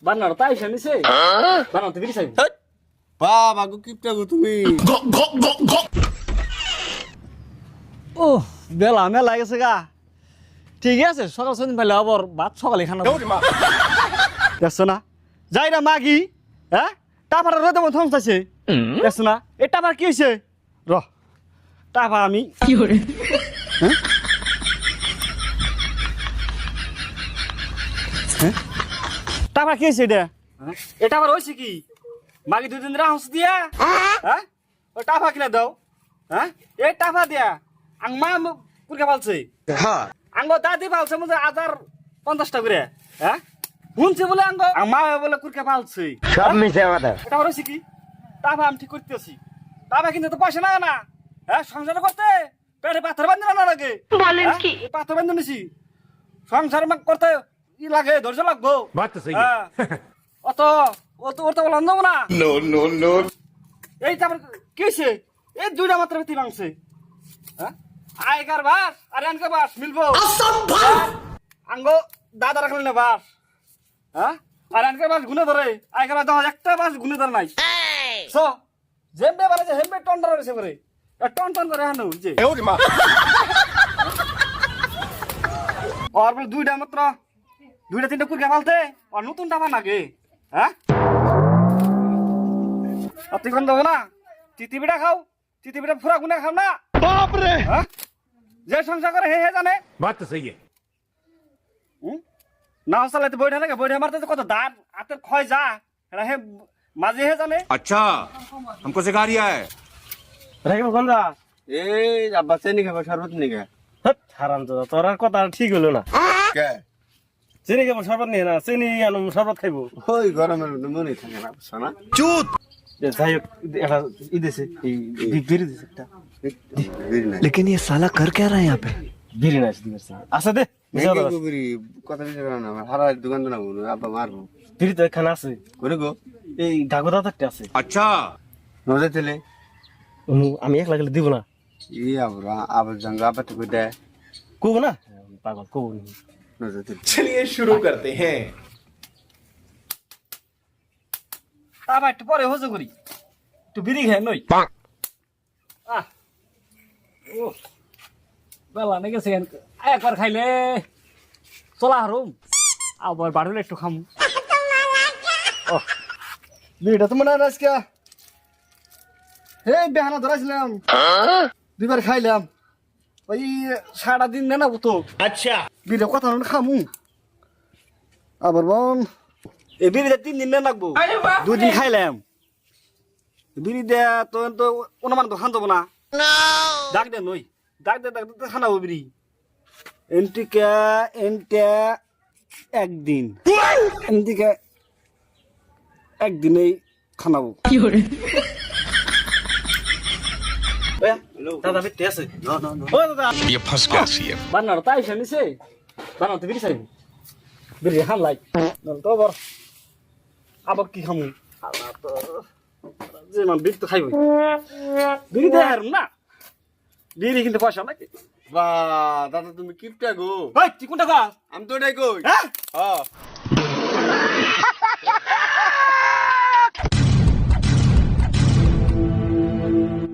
বান্নার তাই শুনিছে বান্না তো বিড়ি চাইবো বাবা গো কিপটা গো তুমি ও বেলা মেলা গেছে গা ঠিক আছে সকাল সন্ধ্যা পেলে আবার ভাত সকালে খানা দেখছো না যাই না মাগি হ্যাঁ টাপাটা রোদে মতো থামতাছে দেখছো না এই টাপার কি হয়েছে র টাপা আমি কি করে টাপা কি হয়েছে এটা আবার হয়েছে কি মাগি 2 দিন রাহস দিয়া হ্যাঁ ও টাপা কিনা দাও হ্যাঁ এই টাপা দিয়া আং মা কুরকা পালছে হ্যাঁ আঙ্গ দাদি পালছে মধ্যে 1050 করে হ্যাঁ শুনছে বলে আঙ্গ মা বলে কুরকা পালছে সব মিছে কথা এটা হচ্ছে কি টাপা আমি ঠিক করতেছি টাপা কিন্তু তো পয়সা না না হ্যাঁ সংসার করতে পেটে পাথর বাঁধতে না লাগে বলেন কি এই পাথর বাঁধতে নিছি সংসার করতে ই লাগে ধৈর্য লাগবো বাত তো সহি অত ওর তো বললাম না নো নো নো এই তারপর কি হয়েছে এই দুইটা মাত্র বেতি মাংসে হ্যাঁ আয়কার বাস আর আনকার বাস মিলবো আঙ্গ দাদা রাখলেন না বাস হ্যাঁ আর আনকার বাস গুনে ধরে আয়কার বাস দেখা একটা বাস গুনে ধরে নাই সো জেমবে বলে যে হেমবে টন ধরে রয়েছে করে টন টন করে হানো যে আর বলে দুইটা মাত্র দুইটা তিনটা কুরকে ফালতে আর নতুন টাকা নাগে হ্যাঁ আর তুই কোন দেবো না তিতি পিঠা খাও তিতি পিঠা ফুরা গুনে খাও না বাপ রে যে সংসার করে হে জানে बात तो सही है না হসালে তো বইটা নাকি বইটা মারতে তো কত দাঁত হাতের ক্ষয় যা এটা হে মাঝে হে জানে अच्छा हमको सिखा रिया है রেগে গন্ধা এই আব্বা চেনি খাবো শরবত নিগে হারাম তো তোর আর কথা ঠিক হলো না কে চিনি খাবো শরবত নিয়ে না চিনি আনো শরবত খাইবো ওই গরমের মধ্যে মনে থাকে না বুঝছো না যাই হোক একটা ই দিছে এই বিড়ি দিছে একটা लेकिन ये साला कर क्या रहा है यहाँ पे বিড়ি না দিছে আছে দে কথা বিষয় করে না হারা দোকান তো না বলবো আব্বা মারবো বিড়ি তো এখানে আছে করে গো এই ঢাকুদা একটা আছে अच्छा নজে তেলে আমি একলা গেলে দিব না ই আবরা আবার জঙ্গা আবার তো কই দেয় কব না পাগল কব নজে তেলে चलिए शुरू करते हैं আবার একটু পরে হজো করি একটু বিড়ি খাই নই আহ ও বেলা নাকি গেছে একবার খাইলে চলা হারুম আবার বাড়লে একটু খাম ও বিড়িটা তো মনে হয় আজকে এই বেহানা ধরাছিলাম দুইবার খাইলাম ওই সারাদিন নেনা তো अच्छा বিড়ি কথা খামু আবার বন এই বিড়িটা 3 দিন নেন লাগবো 2 দিন খাইলাম বিড়ি দেয়া তো অনুমান তো খান যাবো না ডাক দে নই ডাক দে খানাবো বিড়ি এনটা একদিন এনটিকে একদিনেই খানাবো দাদা বেটে আছে ও দাদা ये फंस गया सीएम বান্নার তাই শুনিছে বান্না তো বিড়ি চাইবো বিড়ি খান লাই তো বর আবার কি খামু আল্লাহ তো যে মান বিড়ি তো খাইব বিড়ি দেয় আর না বিড়ি কিন্তু পয়সা নাকি বা দাদা তুমি কিপটা গো ওই তুই কোনটা খা আমি তো এটাই কই হ্যাঁ হ্যাঁ